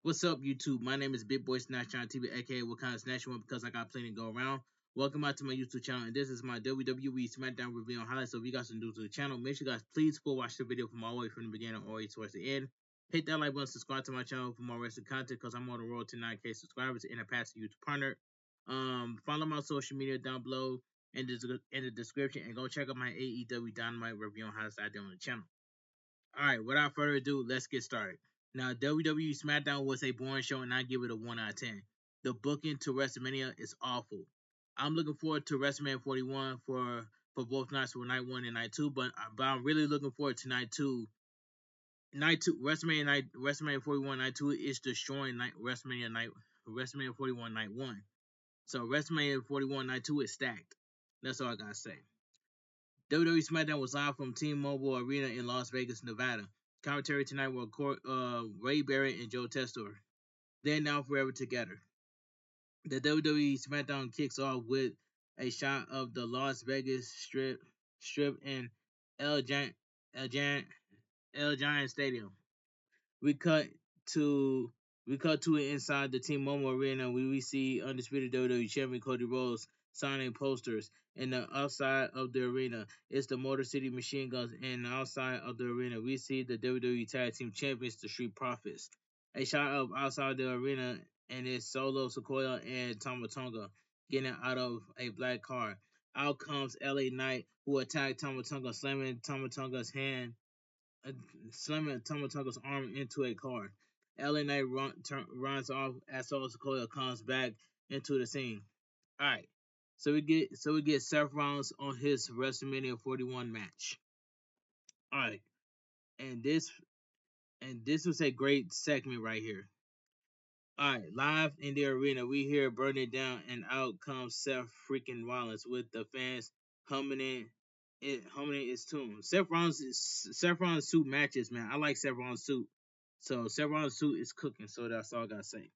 What's up, YouTube? My name is Bigboysnacksjonnytv, aka What Kind of Snatch You Want because I got plenty to go around. Welcome back to my YouTube channel, and this is my WWE Smackdown review on highlights. So if you guys are new to the channel, make sure you guys please full watch the video from all the way from the beginning all the way towards the end. Hit that like button, subscribe to my channel for more wrestling content because I'm on the road to 9K subscribers and a past YouTube partner. Follow my social media down below in the description, and go check out my AEW Dynamite review on highlights I did on the channel. Alright, without further ado, let's get started. Now, WWE Smackdown was a boring show, and I give it a 1 out of 10. The booking to WrestleMania is awful. I'm looking forward to WrestleMania 41 for both nights, for night 1 and night 2, but I'm really looking forward to night 2. Night 2, WrestleMania 41 night 2 is destroying WrestleMania 41 night 1. So WrestleMania 41 night 2 is stacked. That's all I gotta say. WWE Smackdown was live from T-Mobile Arena in Las Vegas, Nevada. Commentary tonight were Ray Barrett and Joe Testor. Then Now Forever Together. The WWE Smackdown kicks off with a shot of the Las Vegas Strip and El Giant, El Giant, El Giant Stadium. We cut to it inside the T-Mobile Arena where we see undisputed WWE champion Cody Rhodes signing posters. In the outside of the arena is the Motor City Machine Guns, and outside of the arena we see the WWE Tag Team Champions, the Street Profits. A shot of outside the arena and it's Solo Sequoia and Tama Tonga getting out of a black car. Out comes LA Knight, who attacked Tama Tonga, slamming Tama Tonga's arm into a car. LA Knight runs off as Solo Sequoia comes back into the scene. Alright. So we get Seth Rollins on his WrestleMania 41 match. Alright. And this was a great segment right here. Alright, live in the arena, we hear Burn It Down, and out comes Seth freaking Rollins with the fans humming its tune. Seth Rollins suit matches, man. I like Seth Rollins suit. So Seth Rollins suit is cooking, so that's all I gotta say.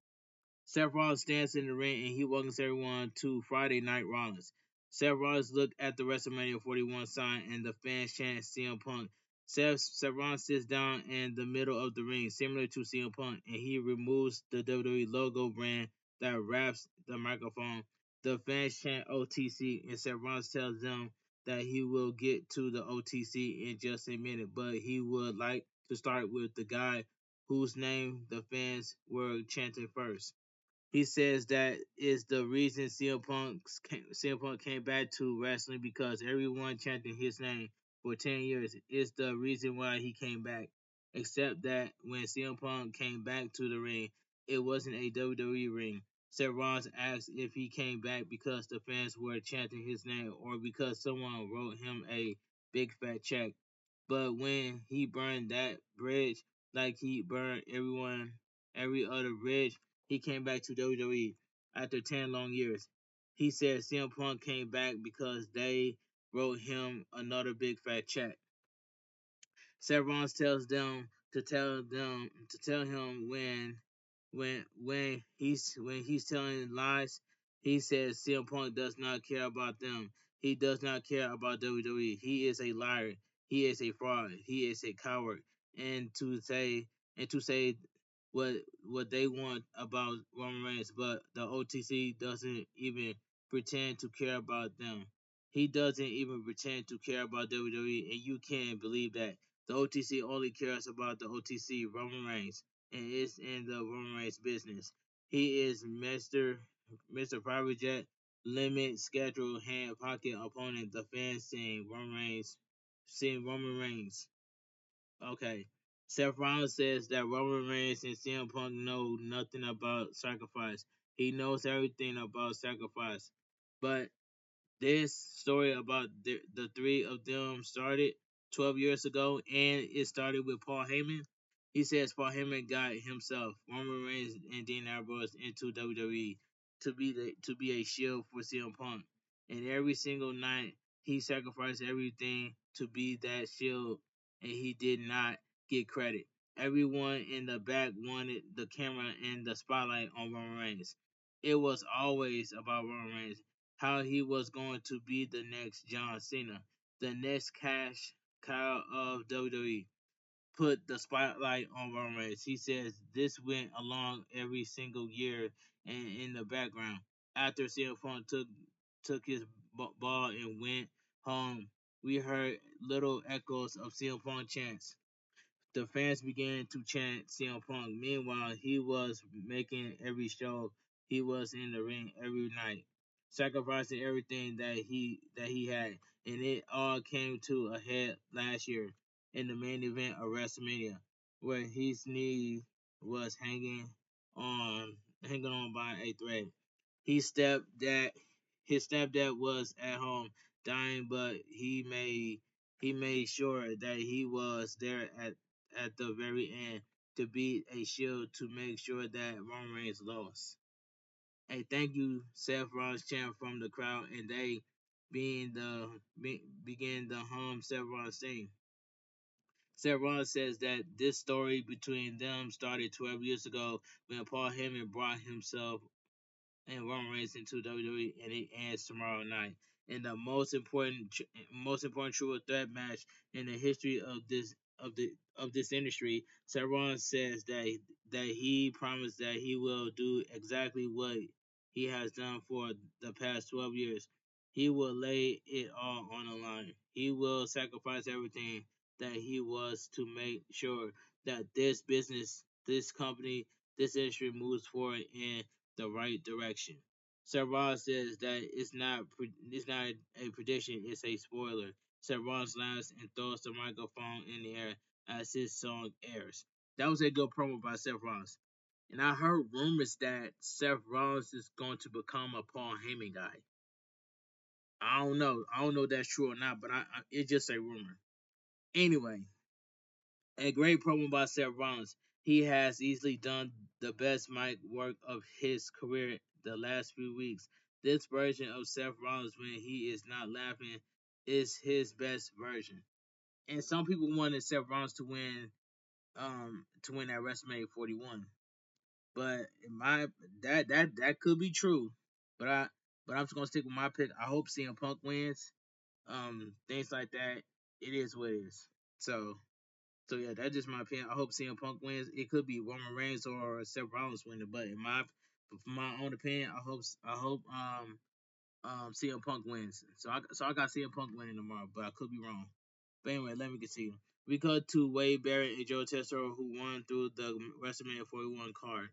Seth Rollins stands in the ring and he welcomes everyone to Friday Night Rollins. Seth Rollins looked at the WrestleMania 41 sign and the fans chant CM Punk. Seth Rollins sits down in the middle of the ring, similar to CM Punk, and he removes the WWE logo brand that wraps the microphone. The fans chant OTC, and Seth Rollins tells them that he will get to the OTC in just a minute, but he would like to start with the guy whose name the fans were chanting first. He says that is the reason CM Punk came back to wrestling because everyone chanted his name for 10 years. It's the reason why he came back. Except that when CM Punk came back to the ring, it wasn't a WWE ring. Seth Rollins asked if he came back because the fans were chanting his name or because someone wrote him a big fat check. But when he burned that bridge like he burned every other bridge, he came back to WWE after 10 long years. He said CM Punk came back because they wrote him another big fat check. Seth Rollins tells them to tell him when he's telling lies. He says CM Punk does not care about them. He does not care about WWE. He is a liar. He is a fraud. He is a coward. And to say what they want about Roman Reigns, but the OTC doesn't even pretend to care about them. He doesn't even pretend to care about WWE, and you can't believe that. The OTC only cares about the OTC, Roman Reigns, and is in the Roman Reigns business. He is Mr. Private Jet, limit, schedule, hand, pocket, opponent. The fans seeing Roman Reigns. Okay. Seth Rollins says that Roman Reigns and CM Punk know nothing about sacrifice. He knows everything about sacrifice. But this story about the three of them started 12 years ago, and it started with Paul Heyman. He says Paul Heyman got himself, Roman Reigns and Dean Ambrose into WWE to be a shield for CM Punk. And every single night he sacrificed everything to be that shield, and he did not get credit. Everyone in the back wanted the camera and the spotlight on Roman Reigns. It was always about Roman Reigns, how he was going to be the next John Cena, the next cash cow of WWE. put the spotlight on Roman Reigns. He says this went along every single year and in the background. After CM Punk took his ball and went home, we heard little echoes of CM Punk chants. The fans began to chant CM Punk. Meanwhile, he was making every show. He was in the ring every night, sacrificing everything that he had, and it all came to a head last year in the main event of WrestleMania, where his knee was hanging on by a thread. He stepped that his stepdad was at home dying, but he made sure that he was there at the very end to be a shield to make sure that Roman Reigns lost. A thank you, Seth Rollins chant from the crowd, and they began the hum Seth Rollins thing. Seth Rollins says that this story between them started 12 years ago when Paul Heyman brought himself and Roman Reigns into WWE, and it ends tomorrow night. In the most important triple threat match in the history of this industry, Seth Rollins says that he promised that he will do exactly what he has done for the past 12 years. He will lay it all on the line. He will sacrifice everything that he was to make sure that this business, this company, this industry moves forward in the right direction. Seth Rollins says that it's not a prediction, it's a spoiler. Seth Rollins laughs and throws the microphone in the air as his song airs. That was a good promo by Seth Rollins. And I heard rumors that Seth Rollins is going to become a Paul Heyman guy. I don't know. I don't know if that's true or not, but it's just a rumor. Anyway, a great promo by Seth Rollins. He has easily done the best mic work of his career the last few weeks. This version of Seth Rollins when he is not laughing is his best version. And some people wanted Seth Rollins to win at WrestleMania 41. But that could be true. But I'm just gonna stick with my pick. I hope CM Punk wins. Things like that. It is what it is. So yeah, that's just my opinion. I hope CM Punk wins. It could be Roman Reigns or Seth Rollins winning, but for my own opinion, I hope CM Punk wins. So I got CM Punk winning tomorrow, but I could be wrong. But anyway, let me continue. We cut to Wade Barrett and Joe Tessero who won through the WrestleMania 41 card.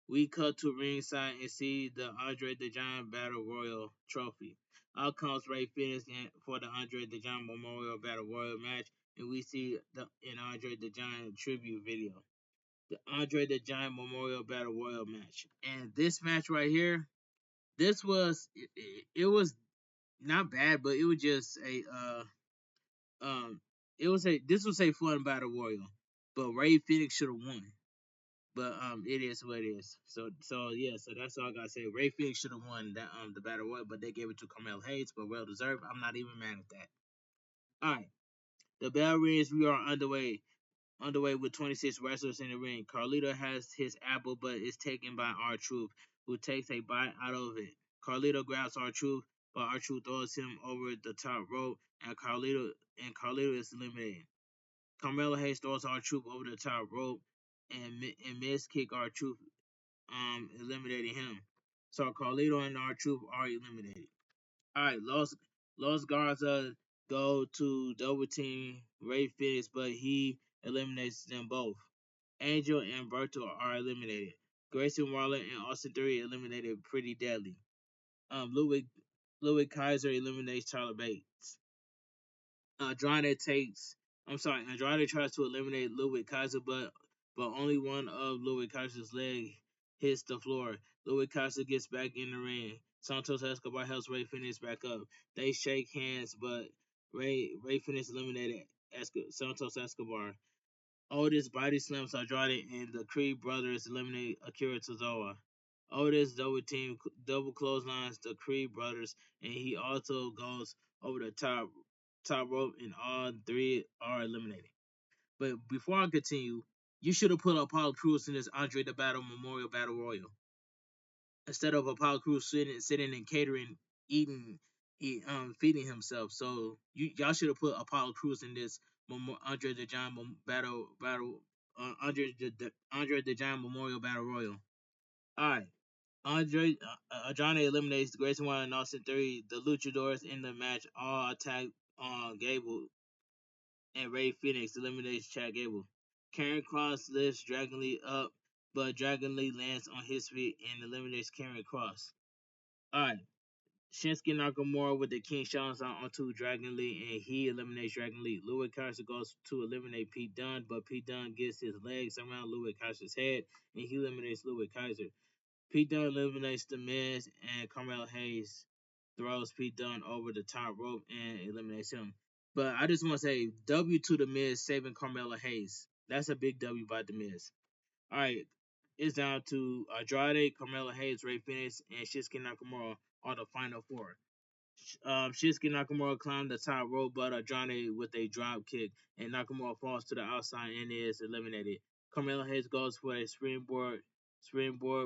We cut to ringside and see the Andre the Giant Battle Royal trophy. Out comes Ray Phoenix for the Andre the Giant Memorial Battle Royal match, and we see an Andre the Giant tribute video. The Andre the Giant Memorial Battle Royal match. And this match right here, it was not bad, but it was just this was a fun battle royal. But Ray Phoenix should have won. But it is what it is. So yeah, so that's all I gotta say. Ray Phoenix should have won that the battle royal, but they gave it to Carmelo Hayes, but well deserved. I'm not even mad at that. Alright. The bell rings, we are underway with 26 wrestlers in the ring. Carlito has his apple but is taken by R-Truth, who takes a bite out of it. Carlito grabs R-Truth, but R-Truth throws him over the top rope and Carlito is eliminated. Carmelo Hayes throws R-Truth over the top rope and miss kick R-Truth eliminating him. So Carlito and R-Truth are eliminated. Alright, Los Garza go to double team Ray Phoenix, but he eliminates them both. Angel and Berto are eliminated. Grayson Waller and Austin Theory eliminated Pretty Deadly. Ludwig Kaiser eliminates Tyler Bates. Andrade tries to eliminate Ludwig Kaiser, but only one of Ludwig Kaiser's leg hits the floor. Ludwig Kaiser gets back in the ring. Santos Escobar helps Ray Phoenix back up. They shake hands, but Ray Phoenix eliminated Santos Escobar. Otis body slams Andrade, and the Creed brothers eliminate Akira Tozawa. Otis double clotheslines the Creed brothers, and he also goes over the top rope, and all three are eliminated. But before I continue, you should have put Apollo Crews in this Andre the Battle Memorial Battle Royal instead of Apollo Crews sitting and catering, eating, feeding himself. So y'all should have put Apollo Crews in this Andre the Giant Andre the Giant Memorial Battle Royal. All right. Andrade eliminates Grayson Waller and Austin Theory. The Luchadors in the match all attack Gable, and Ray Phoenix eliminates Chad Gable. Karen Cross lifts Dragon Lee up, but Dragon Lee lands on his feet and eliminates Karen Cross. Alright. Shinsuke Nakamura with the King Shawn's onto Dragon Lee, and he eliminates Dragon Lee. Louis Kaiser goes to eliminate Pete Dunne, but Pete Dunne gets his legs around Louis Kaiser's head, and he eliminates Louis Kaiser. Pete Dunne eliminates The Miz, and Carmelo Hayes throws Pete Dunne over the top rope and eliminates him. But I just want to say W to The Miz saving Carmelo Hayes. That's a big W by The Miz. All right, it's down to Andrade, Carmelo Hayes, Ray Phoenix, and Shinsuke Nakamura are the final four. Shinsuke Nakamura climbed the top rope, but Andrade with a drop kick, and Nakamura falls to the outside and is eliminated. Carmelo Hayes goes for a springboard,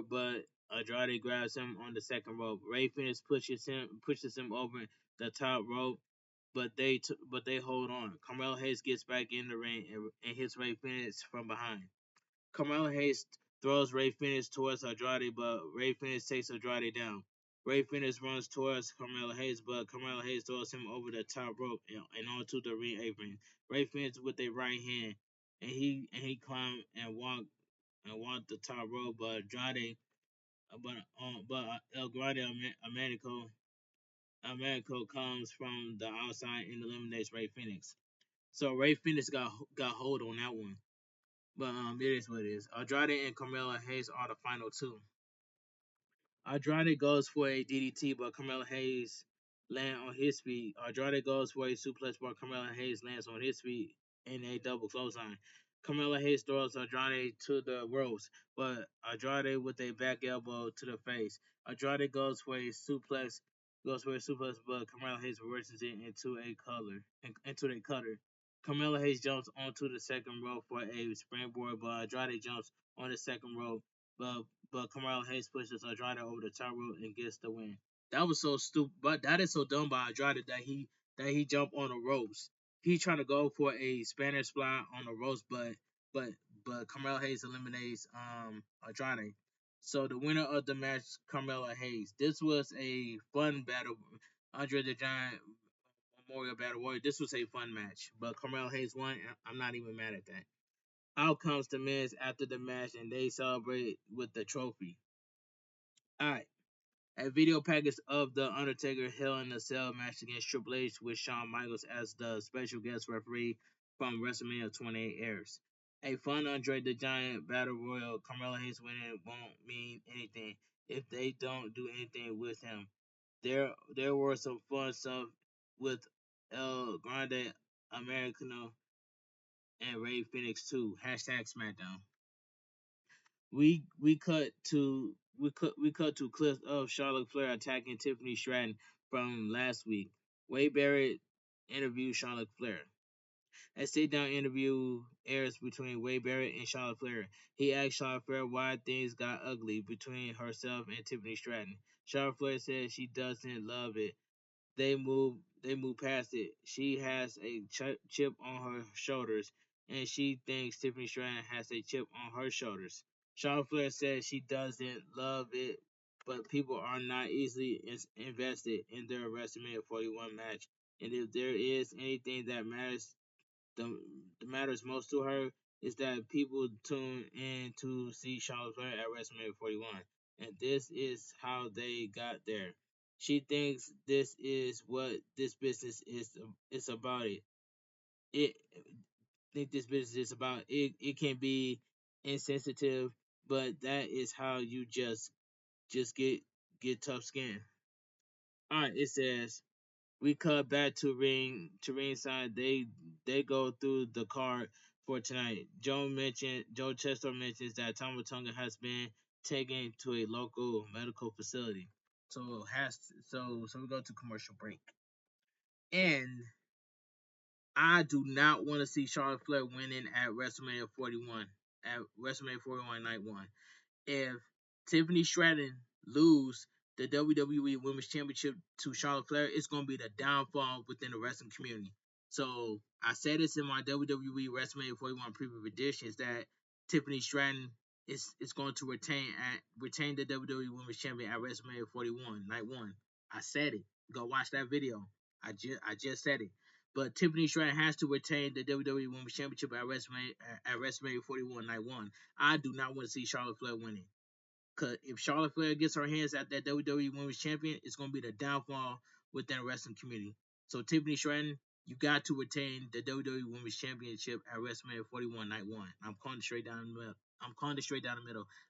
but Andrade grabs him on the second rope. Ray Phoenix pushes him over the top rope, but they hold on. Carmelo Hayes gets back in the ring and hits Ray Phoenix from behind. Carmelo Hayes throws Ray Phoenix towards Andrade, but Ray Phoenix takes Andrade down. Ray Phoenix runs towards Carmelo Hayes, but Carmelo Hayes throws him over the top rope and onto the ring apron. Ray Phoenix with a right hand, and he climbed and walked the top rope, but Andrade, but El Grande Americo comes from the outside and eliminates Ray Phoenix. So Ray Phoenix got hold on that one. But it is what it is. Andrade and Carmelo Hayes are the final two. Andrade goes for a DDT, but Carmelo Hayes lands on his feet. Andrade goes for a suplex, but Carmelo Hayes lands on his feet in a double clothesline. Carmelo Hayes throws Andrade to the ropes, but Andrade with a back elbow to the face. Andrade goes for a suplex, but Carmelo Hayes reverses it into a cutter. Carmelo Hayes jumps onto the second rope for a springboard, but Andrade jumps on the second rope, but Carmelo Hayes pushes Andrade over the top rope and gets the win. That was so stupid, but that is so dumb by Andrade that he jumped on the ropes. He trying to go for a Spanish fly on the ropes, but but Carmelo Hayes eliminates Andrade. So the winner of the match, Carmelo Hayes. This was a fun battle. Andre the Giant Memorial Battle Royal. This was a fun match, but Carmelo Hayes won. I'm not even mad at that. Out comes the Miz after the match, and they celebrate with the trophy. All right. A video package of the Undertaker Hell in a Cell match against Triple H with Shawn Michaels as the special guest referee from WrestleMania 28 airs. A fun Andre the Giant Battle Royal. Carmelo Hayes winning won't mean anything if they don't do anything with him. There were some fun stuff with El Grande Americano and Ray Phoenix too. Hashtag Smackdown. We cut to clips of Charlotte Flair attacking Tiffany Stratton from last week. Wade Barrett interviewed Charlotte Flair. A sit-down interview airs between Wade Barrett and Charlotte Flair. He asked Charlotte Flair why things got ugly between herself and Tiffany Stratton. Charlotte Flair said she doesn't love it. They move past it. She has a chip on her shoulders, and she thinks Tiffany Stratton has a chip on her shoulders. Charlotte Flair says she doesn't love it, but people are not easily invested in their WrestleMania 41 match. And if there is anything that matters most to her, is that people tune in to see Charlotte Flair at WrestleMania 41, and this is how they got there. She thinks this is what this business is about. It think this business is about. It can be insensitive, but that is how you just get tough skin. All right, it says we cut back to ringside. They go through the card for tonight. Joe Chester mentions that Tama Tonga has been taken to a local medical facility. So we go to commercial break. And I do not want to see Charlotte Flair winning at WrestleMania 41. At WrestleMania 41 Night 1. If Tiffany Stratton lose the WWE Women's Championship to Charlotte Flair, it's going to be the downfall within the wrestling community. So I said this in my WWE WrestleMania 41 preview predictions that Tiffany Stratton is going to retain the WWE Women's Champion at WrestleMania 41 Night One. I said it. Go watch that video. I just said it. But Tiffany Stratton has to retain the WWE Women's Championship at WrestleMania 41 Night One. I do not want to see Charlotte Flair winning. Cause if Charlotte Flair gets her hands at that WWE Women's Champion, it's gonna be the downfall within the wrestling community. So Tiffany Stratton, you got to retain the WWE Women's Championship at WrestleMania 41 Night One. I'm calling it straight down the middle.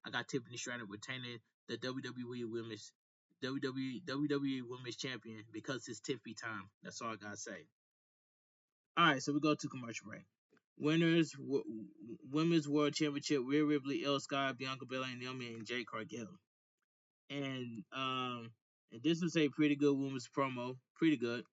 I got Tiffany Stratton retaining the WWE Women's Champion because it's Tiffy time. That's all I gotta say. All right, so we go to commercial break. Winners, Women's World Championship: Rhea Ripley, Io Sky, Bianca Belair, Naomi, and Jade Cargill. And this was a pretty good women's promo, pretty good.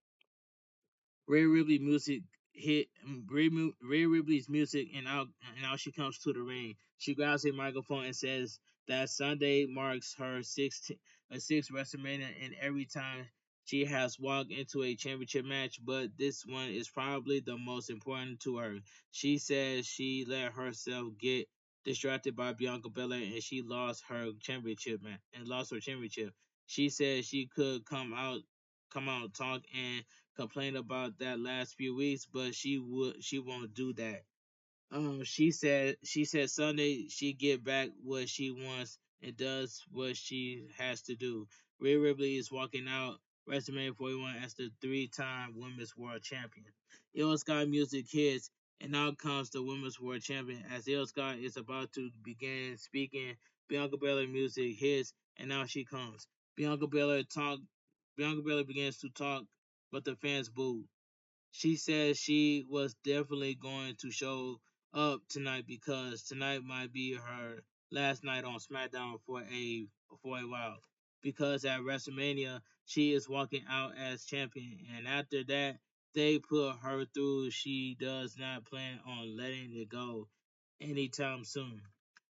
Rhea Ripley music hit Rhea Ripley's music, and out she comes to the ring. She grabs a microphone and says that Sunday marks her sixth WrestleMania, and every time she has walked into a championship match, but this one is probably the most important to her. She says she let herself get distracted by Bianca Belair, and she lost her championship. She said she could come out, talk and complain about that last few weeks, but she won't do that. She said Sunday she get back what she wants and does what she has to do. Rhea Ripley is walking out WrestleMania 41 as the three-time Women's World Champion. Io Sky music hits, and out comes the Women's World Champion as Io Sky is about to begin speaking. Bianca Belair music hits, and out she comes. Bianca Belair talk. Bianca Belair begins to talk, but the fans boo. She says she was definitely going to show up tonight because tonight might be her last night on SmackDown for a while. Because at WrestleMania she is walking out as champion, and after that they put her through. She does not plan on letting it go anytime soon.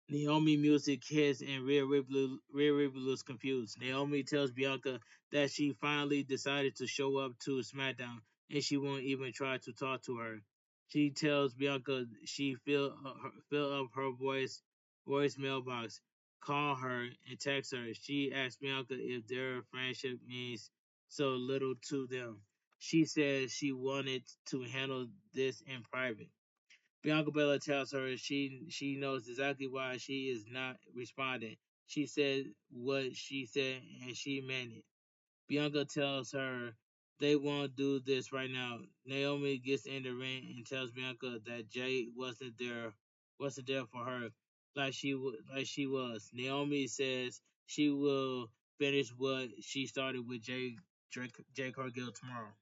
Naomi music hits and Rhea Ripley looks confused. Naomi tells Bianca that she finally decided to show up to SmackDown and she won't even try to talk to her. She tells Bianca she fill up her voice mailbox, call her and text her. She asks Bianca if their friendship means so little to them. She says she wanted to handle this in private. Bianca Belair tells her she knows exactly why she is not responding. She said what she said and she meant it. Bianca tells her they won't do this right now. Naomi gets in the ring and tells Bianca that Jay wasn't there for her like she was. Naomi says she will finish what she started with Jay Cargill tomorrow.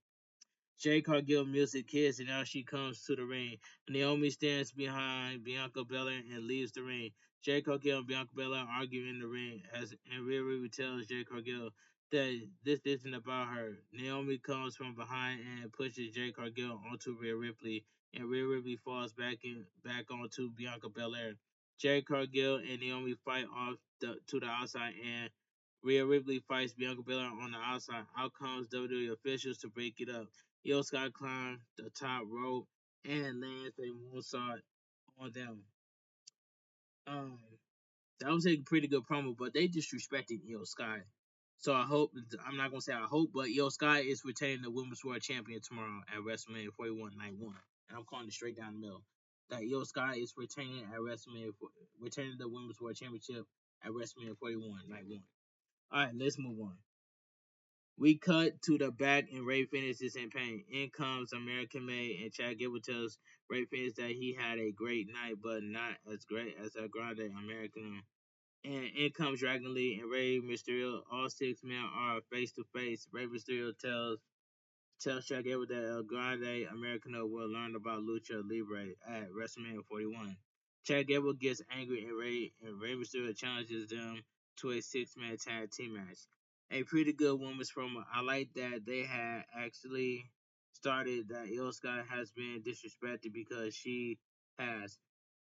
Jay Cargill music hits and now she comes to the ring. Naomi stands behind Bianca Belair and leaves the ring. Jay Cargill and Bianca Belair argue in the ring and Rhea Ripley tells Jay Cargill that this isn't about her. Naomi comes from behind and pushes Jay Cargill onto Rhea Ripley, and Rhea Ripley falls back onto Bianca Belair. Jay Cargill and Naomi fight off to the outside, and Rhea Ripley fights Bianca Belair on the outside. Out comes WWE officials to break it up. Io Sky climbs the top rope and lands a moonsault on them. Um, that was a pretty good promo, but they disrespected Io Sky. So I'm not gonna say I hope, but Io Sky is retaining the Women's World Champion tomorrow at WrestleMania 41 Night One, and I'm calling it straight down the middle. That Io Sky is retaining the Women's World Championship at WrestleMania 41 Night One. All right, let's move on. We cut to the back and Ray Phoenix is in pain. In comes American May and Chad Gable tells Ray Phoenix that he had a great night, but not as great as a Grande American. And in comes Dragon Lee and Ray Mysterio. All six men are face to face. Ray Mysterio tells Chad Gable that El Grande Americano will learn about Lucha Libre at WrestleMania 41. Chad Gable gets angry and Ray Mysterio challenges them to a six-man tag team match. A pretty good women's promo. I like that they had actually started that Io Sky has been disrespected because she has.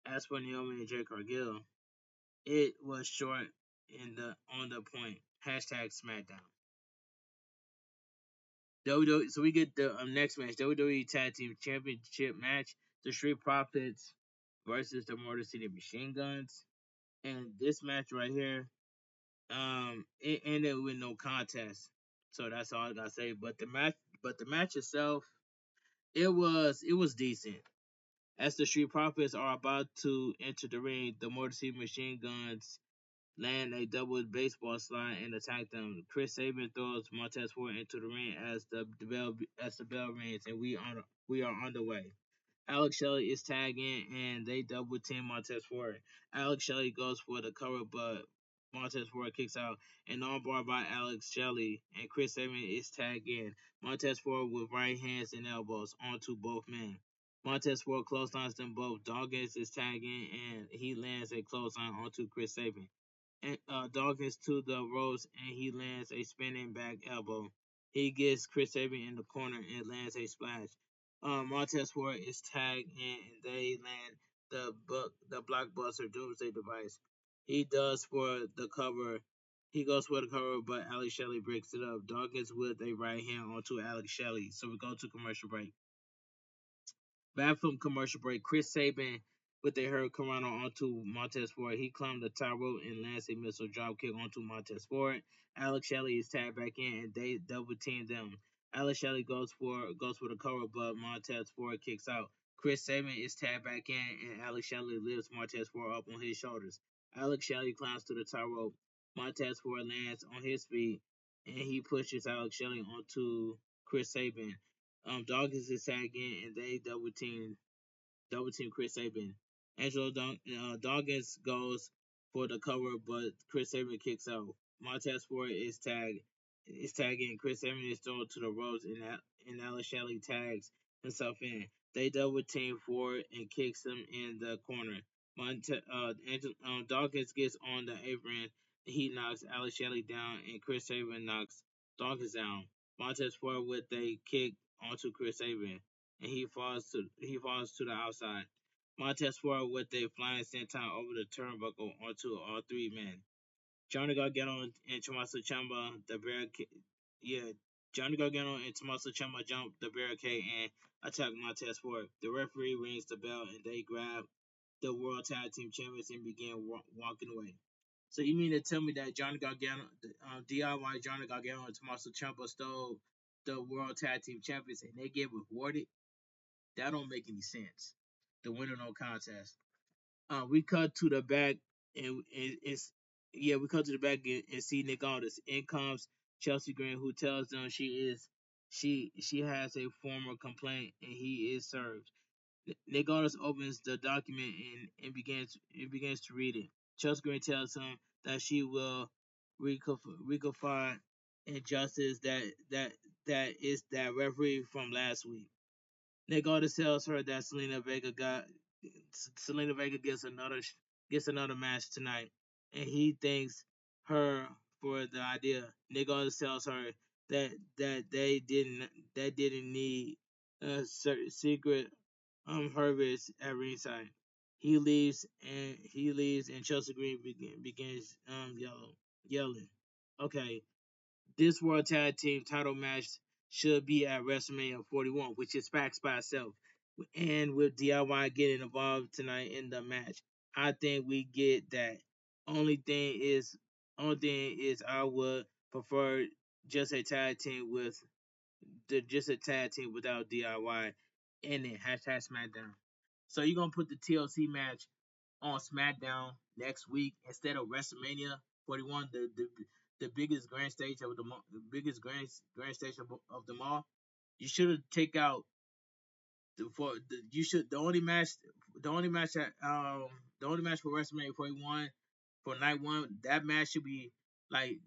As for Naomi and Jay Cargill, it was short in the on the point. Hashtag SmackDown. So we get the next match, WWE Tag Team Championship match, the Street Profits versus the Motor City Machine Guns. And this match right here, it ended with no contest. So that's all I gotta say. But the match itself, it was decent. As the Street Profits are about to enter the ring, the Motor City Machine Guns land a double baseball slide and attack them. Chris Sabin throws Montez Ford into the ring as the bell rings, and we are on the way. Alex Shelley is tagging and they double team Montez Ford. Alex Shelley goes for the cover, but Montez Ford kicks out and armbar by Alex Shelley, and Chris Sabin is tagging Montez Ford with right hands and elbows onto both men. Montez Ford clotheslines them both. Dawkins is tagging and he lands a clothesline onto Chris Sabin. And Dawkins to the ropes and he lands a spinning back elbow. He gets Chris Sabin in the corner and lands a splash. Montez Ford is tagged and they land the blockbuster Doomsday device. He does for the cover. He goes for the cover, but Alex Shelley breaks it up. Dawkins with a right hand onto Alex Shelley. So we go to commercial break. Back from commercial break, Chris Sabin with the hurricane onto Montez Ford. He climbed the top rope and lands a missile drop kick onto Montez Ford. Alex Shelley is tagged back in and they double team them. Alex Shelley goes for the cover, but Montez Ford kicks out. Chris Sabin is tagged back in and Alex Shelley lifts Montez Ford up on his shoulders. Alex Shelley climbs to the top rope. Montez Ford lands on his feet and he pushes Alex Shelley onto Chris Sabin. Dawkins is tagging and they double team Chris Sabin. Dawkins goes for the cover, but Chris Sabin kicks out. Montez Ford is tagging. Chris Sabin is thrown to the ropes, and Alex Shelley tags himself in. They double team Ford and kicks him in the corner. Dawkins gets on the apron. He knocks Alex Shelley down, and Chris Sabin knocks Dawkins down. Montez Ford with a kick onto Chris Sabin, and he falls to the outside. Montez Ford with a flying senton over the turnbuckle onto all three men. Johnny Gargano and Tommaso Ciampa the barricade. Yeah, Johnny Gargano and Tommaso Ciampa jump the barricade and attack Montez Ford. The referee rings the bell and they grab the World Tag Team Champions and begin walking away. So you mean to tell me that Johnny Gargano, DIY Johnny Gargano and Tommaso Ciampa stole the World Tag Team Champions and they get rewarded? That don't make any sense. The winner no contest. We cut to the back and it's we cut to the back and see Nick Aldis. In comes Chelsea Green, who tells them she has a formal complaint and he is served. Nick Aldis opens the document and begins to read it. Chelsea Green tells him that she will rectify injustice that is that referee from last week. Nick Aldis tells her that Selena Vega gets another match tonight, and he thanks her for the idea. Nick Aldis tells her that they didn't need a secret harvest at ringside. He leaves and Chelsea Green begins yelling. Okay, this World Tag Team title match should be at WrestleMania 41, which is facts by itself. And with DIY getting involved tonight in the match, I think we get that. Only thing is, I would prefer just a tag team without DIY in it. Hashtag SmackDown. So you're gonna put the TLC match on SmackDown next week instead of WrestleMania 41, the biggest grand stage of the biggest grand stage of them all. You should take out the only match for WrestleMania 41 for night one. That match should be like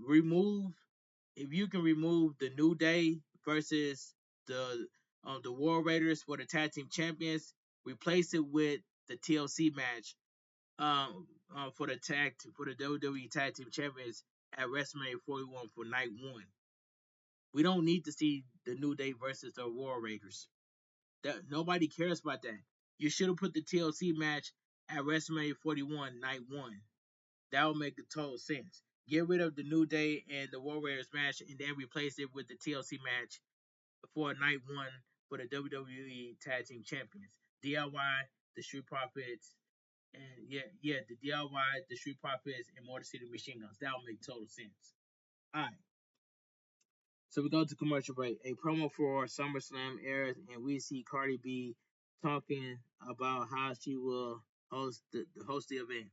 removed. If you can remove the New Day versus the War Raiders for the tag team champions, replace it with the TLC match for the WWE Tag Team Champions at WrestleMania 41 for night one. We don't need to see the New Day versus the War Raiders. That nobody cares about that. You should have put the TLC match at WrestleMania 41 night one. That would make a total sense. Get rid of the New Day and the War Raiders match and then replace it with the TLC match for night one for the WWE Tag Team Champions. DIY, the Street Profits, and the DIY, the Street Profits, and Motor City Machine Guns. That would make total sense. All right. So we go to commercial break. A promo for SummerSlam airs, and we see Cardi B talking about how she will host the event.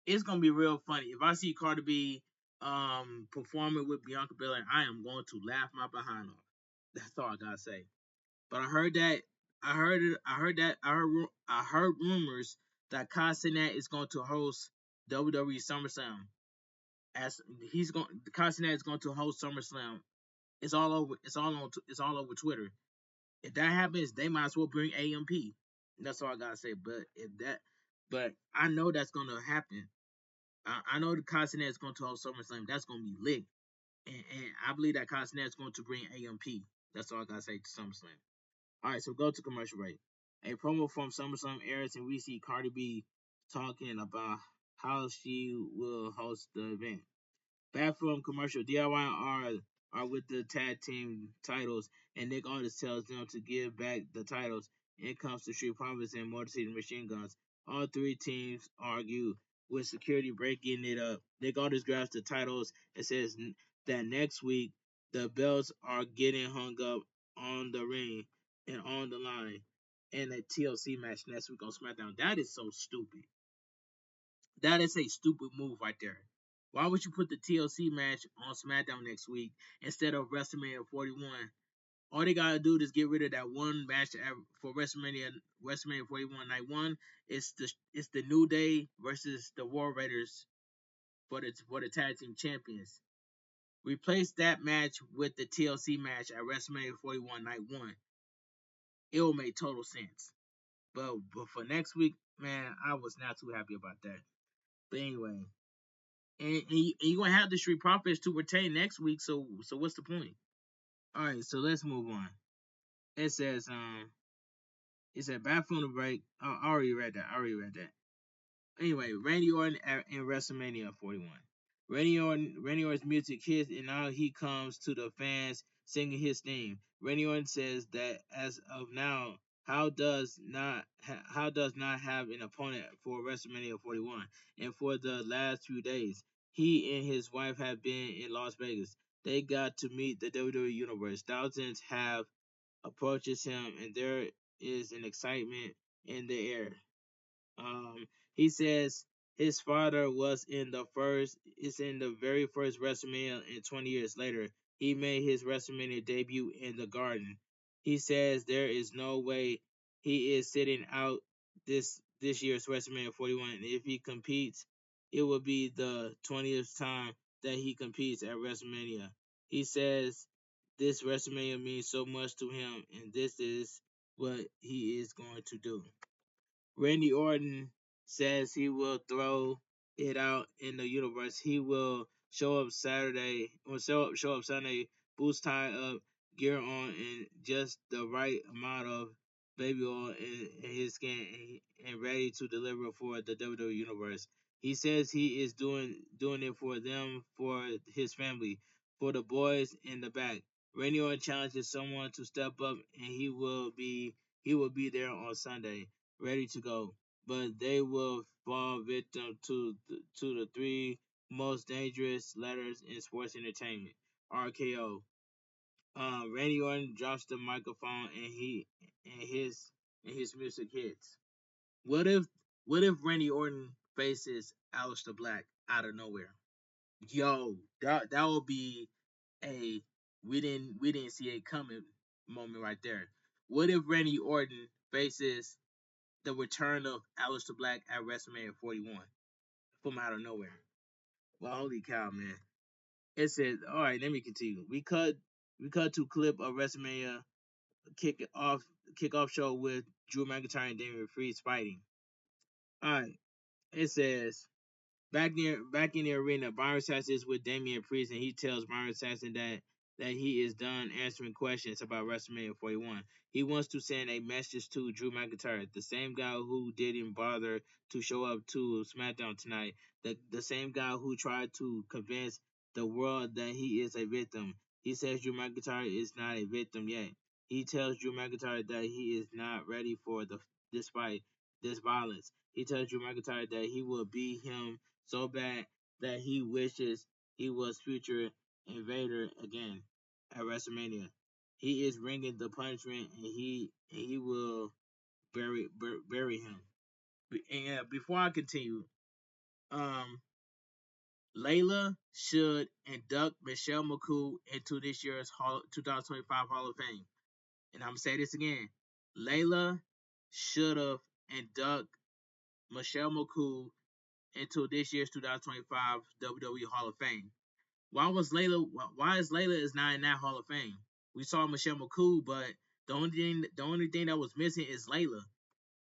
It's gonna be real funny. If I see Cardi B performing with Bianca Belair, I am going to laugh my behind off. That's all I gotta say. But I heard that I heard rumors that Cena is going to host WWE SummerSlam. As he's going, Cena is going to host SummerSlam. It's all over. It's all over Twitter. If that happens, they might as well bring AMP. That's all I gotta say. But I know that's gonna happen. I know the Cena is going to host SummerSlam. That's gonna be lit, and I believe that Cena is going to bring AMP. That's all I gotta say to SummerSlam. All right, so go to commercial break. A promo from SummerSlam airs, and we see Cardi B talking about how she will host the event. Back from commercial, DIY are with the tag team titles, and Nick Aldis tells them to give back the titles. In comes the Street Profits and Motor City Machine Guns. All three teams argue, with security breaking it up. Nick Aldis grabs the titles and says that next week the belts are getting hung up on the ring and on the line in a TLC match next week on SmackDown. That is so stupid. That is a stupid move right there. Why would you put the TLC match on SmackDown next week instead of WrestleMania 41? All they gotta do is get rid of that one match for WrestleMania 41 Night One. It's the New Day versus the War Raiders for the tag team champions. Replace that match with the TLC match at WrestleMania 41 Night One. It will make total sense. But for next week, man, I was not too happy about that. But anyway, and you're gonna have the Street Profits to retain next week. So what's the point? All right, so let's move on. It says it said back from the break. Oh, I already read that. Anyway, Randy Orton in WrestleMania 41. Randy Orton's music hits, and now he comes to the fans singing his theme. Randy Orton says that as of now, how does not have an opponent for WrestleMania 41, and for the last few days, he and his wife have been in Las Vegas. They got to meet the WWE Universe. Thousands have approaches him, and there is an excitement in the air. He says his father was in the very first WrestleMania, and 20 years later, he made his WrestleMania debut in the Garden. He says there is no way he is sitting out this year's WrestleMania 41. And if he competes, it will be the 20th time that he competes at WrestleMania. He says this WrestleMania means so much to him, and this is what he is going to do. Randy Orton says he will throw it out in the universe. He will show up Saturday or show up Sunday, boots tied up, gear on, and just the right amount of baby oil in his skin, and ready to deliver for the WWE Universe. He says he is doing it for them, for his family, for the boys in the back. Randy Orton challenges someone to step up, and he will be there on Sunday, ready to go. But they will fall victim to the three most dangerous letters in sports entertainment: RKO. Randy Orton drops the microphone, and his music hits. What if Randy Orton faces Aleister Black out of nowhere? Yo, that would be a we didn't see it coming moment right there. What if Randy Orton faces the return of Aleister Black at WrestleMania 41 from out of nowhere? Well, holy cow, man! It says, all right, let me continue. We cut to clip of WrestleMania kick off kickoff show with Drew McIntyre and Damian Priest fighting. All right, it says back in the arena, Byron Saxton is with Damian Priest, and he tells Byron Saxton that he is done answering questions about WrestleMania 41. He wants to send a message to Drew McIntyre, the same guy who didn't bother to show up to SmackDown tonight, the same guy who tried to convince the world that he is a victim. He says Drew McIntyre is not a victim yet. He tells Drew McIntyre that he is not ready for despite this violence. He tells Drew McIntyre that he will beat him so bad that he wishes he was future Invader again at WrestleMania. He is bringing the punishment, and he will bury him. And before I continue, um, Layla should induct Michelle McCool into this year's 2025 Hall of Fame. And I'm gonna say this again: Layla should have induct Michelle McCool into this year's 2025 WWE Hall of Fame. Why was Layla? Why is Layla is not in that Hall of Fame? We saw Michelle McCool, but the only thing that was missing is Layla.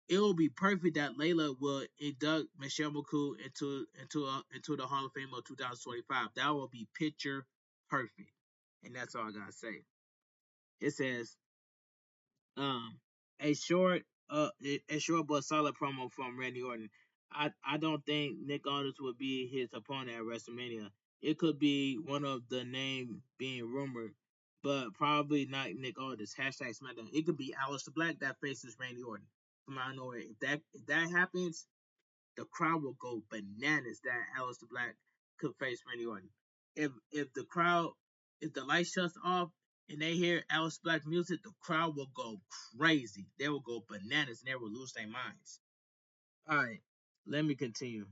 It will be perfect that Layla will induct Michelle McCool into the Hall of Fame of 2025. That will be picture perfect, and that's all I gotta say. It says, um, a short but solid promo from Randy Orton. I don't think Nick Aldis would be his opponent at WrestleMania. It could be one of the name being rumored, but probably not Nick Aldis. Hashtag SmackDown. It could be Aleister Black that faces Randy Orton from out of nowhere. If that happens, the crowd will go bananas that Aleister Black could face Randy Orton. If the light shuts off and they hear Aleister Black music, the crowd will go crazy. They will go bananas and they will lose their minds. All right, let me continue.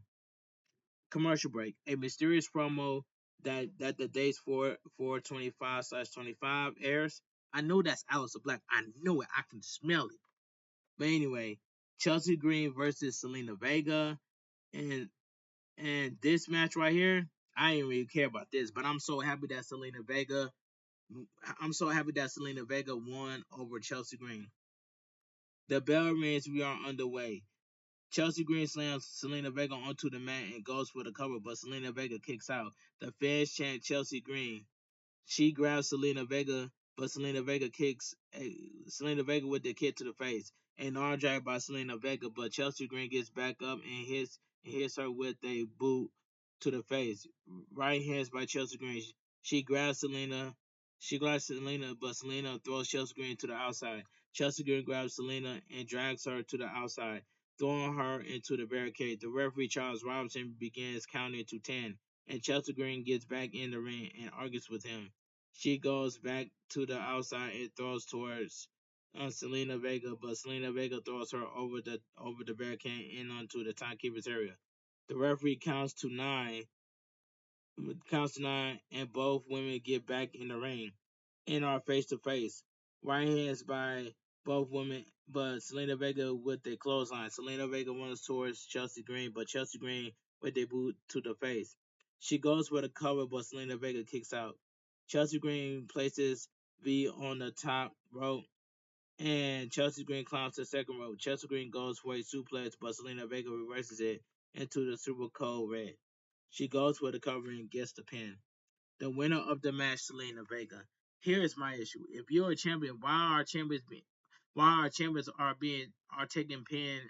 Commercial break. A mysterious promo that the dates for 4/25/25 airs. I know that's Aleister Black. I know it. I can smell it. But anyway, Chelsea Green versus Selena Vega, and this match right here, I didn't really care about this, but I'm so happy that Selena Vega. I'm so happy that Selena Vega won over Chelsea Green. The bell rings. We are underway. Chelsea Green slams Selena Vega onto the mat and goes for the cover, but Selena Vega kicks out. The fans chant Chelsea Green. She grabs Selena Vega, but Selena Vega kicks Selena Vega with the kick to the face. An arm drag by Selena Vega, but Chelsea Green gets back up and hits her with a boot to the face. Right hands by Chelsea Green. She grabs Selena. She grabs Selena, but Selena throws Chelsea Green to the outside. Chelsea Green grabs Selena and drags her to the outside, throwing her into the barricade. The referee Charles Robinson begins counting to 10, and Chelsea Green gets back in the ring and argues with him. She goes back to the outside and throws towards Selena Vega, but Selena Vega throws her over the barricade and onto the timekeeper's area. The referee counts to nine, and both women get back in the ring and are face to face. Right hands by both women, but Selena Vega with a clothesline. Selena Vega runs towards Chelsea Green, but Chelsea Green with a boot to the face. She goes for the cover, but Selena Vega kicks out. Chelsea Green places V on the top rope, and Chelsea Green climbs the second rope. Chelsea Green goes for a suplex, but Selena Vega reverses it into the Super Cold Red. She goes for the cover and gets the pin. The winner of the match, Selena Vega. Here is my issue: if you're a champion, why our champions are taking pin?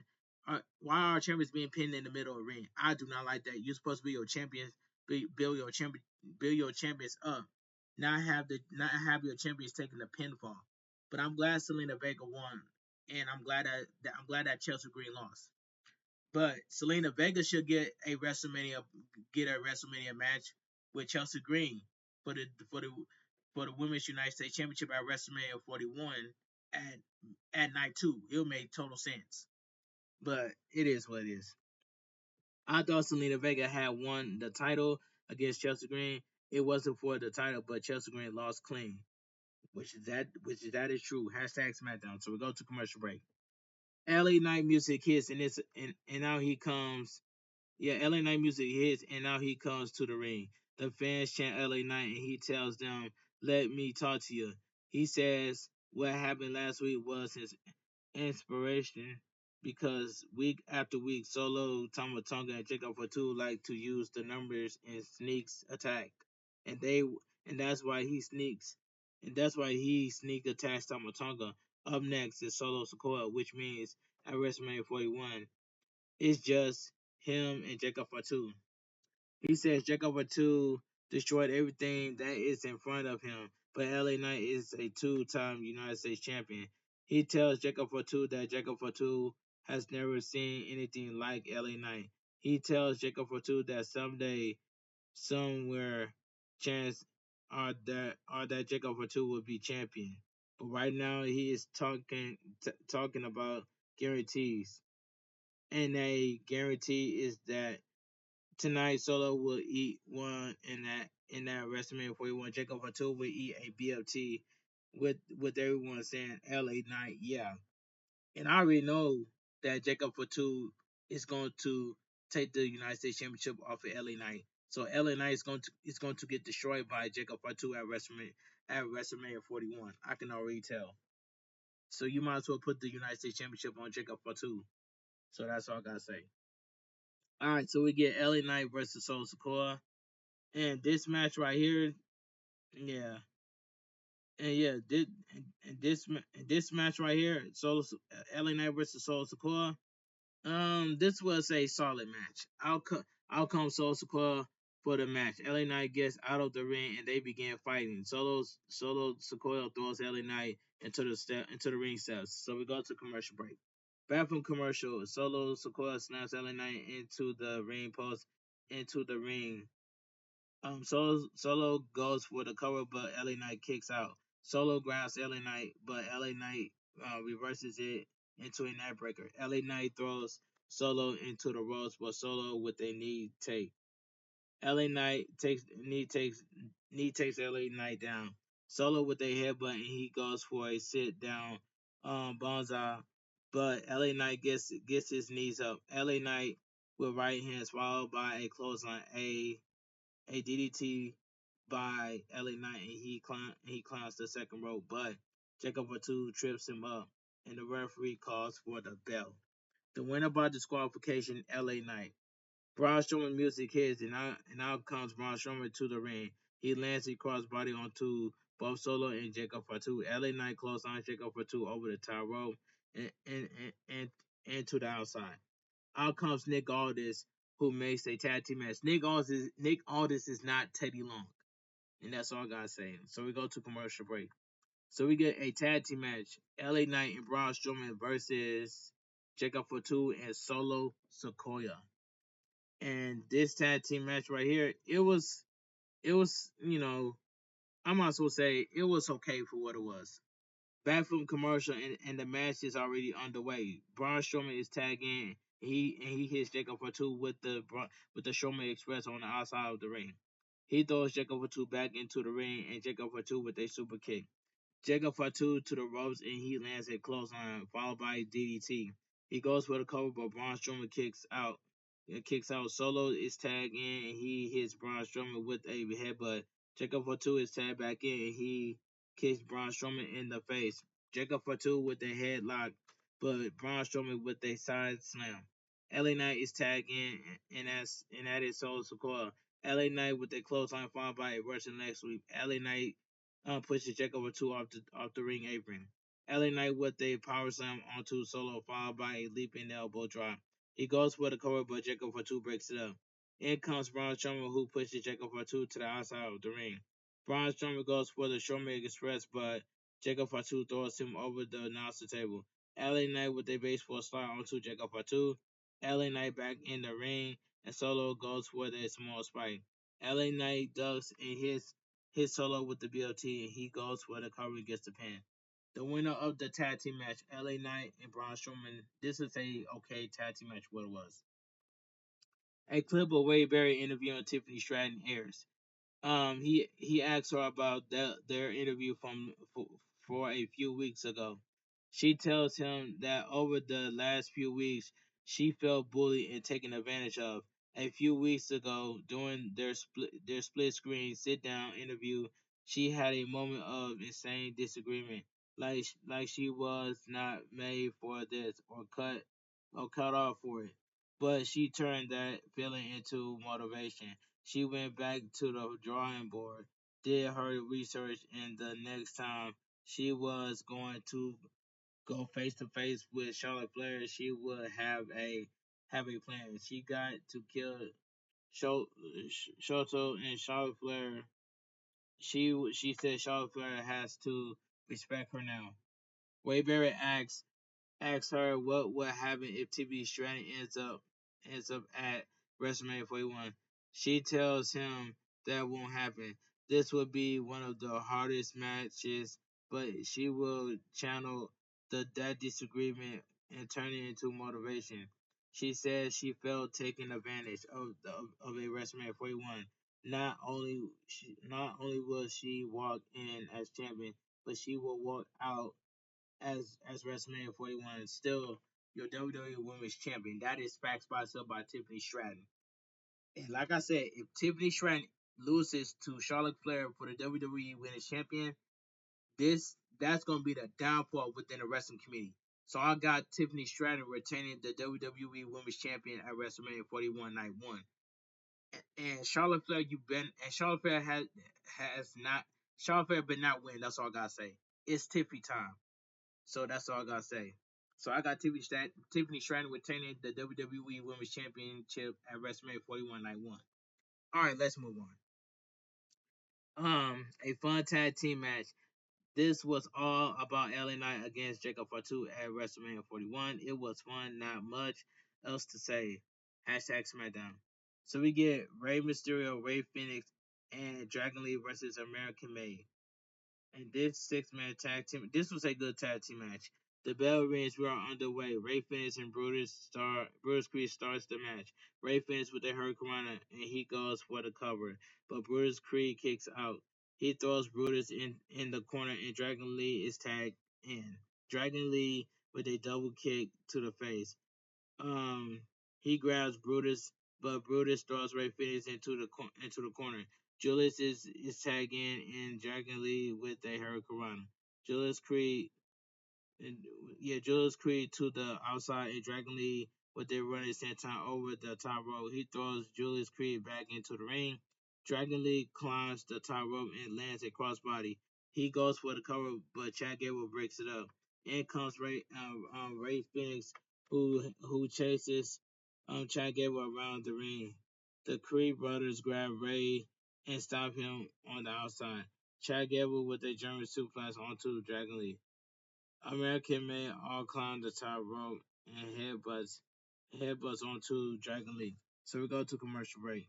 Why are our champions being pinned in the middle of the ring? I do not like that. You're supposed to be your champions, build your champions up, not have your champions taking the pinfall. But I'm glad Selena Vega won, and I'm glad that Chelsea Green lost. But Selena Vega should get a WrestleMania match with Chelsea Green for the for the for the Women's United States Championship at WrestleMania 41 at night two. It'll make total sense. But it is what it is. I thought Selena Vega had won the title against Chelsea Green. It wasn't for the title, but Chelsea Green lost clean. That is true. Hashtag SmackDown. So we go to commercial break. LA Night music hits and now he comes. Yeah, LA Night music hits and now he comes to the ring. The fans chant LA Night and he tells them, "Let me talk to you." He says what happened last week was his inspiration because week after week, Solo, Tama Tonga, and Jacob Fatu like to use the numbers and sneaks attack, and they and that's why he sneak attacks Tama Tonga. Up next is Solo Sikoa, which means at WrestleMania 41, it's just him and Jacob Fatu. He says Jacob Fatu destroyed everything that is in front of him. But LA Knight is a two-time United States champion. He tells Jacob Fatu that Jacob Fatu has never seen anything like LA Knight. He tells Jacob Fatu that someday, somewhere, chance are that Jacob Fatu will be champion. But right now he is talking about guarantees, and a guarantee is that tonight Solo will eat one in that WrestleMania 41. Jacob Fatu will eat a BFT with everyone saying LA Knight, yeah. And I already know that Jacob Fatu is going to take the United States Championship off of LA Knight. So LA Knight is going to get destroyed by Jacob Fatu at WrestleMania 41. I can already tell. So you might as well put the United States Championship on Jacob Fatu. So that's all I gotta say. All right, so we get LA Knight versus Solo Sikoa, and this match right here, yeah, and yeah, this match right here, LA Knight versus Solo Sikoa. This was a solid match. Outcome Solo Sikoa for the match. LA Knight gets out of the ring and they begin fighting. Solo Sikoa throws LA Knight into the ring steps. So we go to commercial break. Back from commercial, Solo Sikoa snaps LA Knight into the ring post into the ring. Solo goes for the cover, but LA Knight kicks out. Solo grabs LA Knight, but LA Knight reverses it into a neck breaker. LA Knight throws Solo into the ropes, but Solo with a knee take. LA Knight takes LA Knight down. Solo with a headbutt, and he goes for a sit down bonza, but LA Knight gets his knees up. LA Knight with right hands followed by a clothesline, a DDT by LA Knight, and he climbs the second rope, but Jacob Fatu trips him up, and the referee calls for the bell. The winner by disqualification, LA Knight. Braun Strowman music hits, and out comes Braun Strowman to the ring. He lands a crossbody onto both Solo and Jacob Fatu. LA Knight clotheslines Jacob Fatu over the top rope and to the outside. Out comes Nick Aldis, who makes a tag team match. Nick Aldis is not Teddy Long, and that's all I gotta say. So we go to commercial break. So we get a tag team match: LA Knight and Braun Strowman versus Jacob Fatu and Solo Sikoa. And this tag team match right here, it was I might as well say it was okay for what it was. Back from commercial, and the match is already underway. Braun Strowman is tagging. He hits Jacob Fatu with the Strowman Express on the outside of the ring. He throws Jacob Fatu back into the ring, and Jacob Fatu with a super kick. Jacob Fatu to the ropes, and he lands a clothesline followed by a DDT. He goes for the cover, but Braun Strowman kicks out. It kicks out. Solo is tagged in, and he hits Braun Strowman with a headbutt. Jacob Fatu is tagged back in, and he kicks Braun Strowman in the face. Jacob Fatu with a headlock, but Braun Strowman with a side slam. LA Knight is tagged in, and that is Solo Sikoa. LA Knight with a clothesline followed by a Russian leg sweep. LA Knight pushes Jacob Fatu off the ring apron. LA Knight with a power slam onto Solo followed by a leaping elbow drop. He goes for the cover, but Jacob Fatu breaks it up. In comes Braun Strowman, who pushes Jacob Fatu to the outside of the ring. Braun Strowman goes for the Strowman Express, but Jacob Fatu throws him over the announcer table. LA Knight with a baseball slide onto Jacob Fatu. LA Knight back in the ring, and Solo goes for the small spike. LA Knight ducks and hits Solo with the BLT, and he goes for the cover and gets the pin. The winner of the tag team match, LA Knight and Braun Strowman. This is a okay tag team match. What it was. A clip of Wade Barrett interviewing Tiffany Stratton airs. He asked her about their interview for a few weeks ago. She tells him that over the last few weeks she felt bullied and taken advantage of. A few weeks ago, during their split screen sit down interview, she had a moment of insane disagreement, like she was not made for this or cut off for it. But she turned that feeling into motivation. She went back to the drawing board, did her research, and the next time she was going to go face to face with Charlotte Flair, she would have a plan. Shoto and Charlotte Flair. She said Charlotte Flair has to respect her now. Wade Barrett asks her what would happen if TB Stratton ends up at WrestleMania 41. She tells him that won't happen. This would be one of the hardest matches, but she will channel that disagreement and turn it into motivation. She says she felt taken advantage of a WrestleMania 41. Not only will she walk in as champion, but she will walk out as WrestleMania 41 is still your WWE Women's Champion. That is facts by itself by Tiffany Stratton. And like I said, if Tiffany Stratton loses to Charlotte Flair for the WWE Women's Champion, that's gonna be the downfall within the wrestling community. So I got Tiffany Stratton retaining the WWE Women's Champion at WrestleMania 41 Night 1. And Charlotte Flair, Charlotte Flair has not Charlotte Flair but not win. That's all I gotta say. It's Tiffany time. So that's all I gotta say. So I got Tiffany Stratton retaining the WWE Women's Championship at WrestleMania 41 Night 1. All right, let's move on. A fun tag team match. This was all about LA Knight against Jacob Fatu at WrestleMania 41. It was fun, not much else to say. Hashtag Smackdown. So we get Rey Mysterio, Rey Fenix, and Dragon Lee versus American Made. And this six-man tag team, this was a good tag team match. The bell rings, we are underway. Rey Fenix and Brutus Creed starts the match. Rey Fenix with the Hurricane and he goes for the cover, but Brutus Creed kicks out. He throws Brutus in the corner and Dragon Lee is tagged in. Dragon Lee with a double kick to the face. He grabs Brutus, but Brutus throws Rey Fenix into the corner. Julius is tagging in Dragon Lee with a Hurricane. Julius Creed and Julius Creed to the outside and Dragon Lee with their running senton over the top rope. He throws Julius Creed back into the ring. Dragon Lee climbs the top rope and lands a crossbody. He goes for the cover, but Chad Gable breaks it up. In comes Rey Fenix, who chases Chad Gable around the ring. The Creed brothers grab Rey and stop him on the outside. Chad Gable with a German suplex onto Dragon Lee. American men all climb the top rope and headbutts onto Dragon Lee. So we go to commercial break.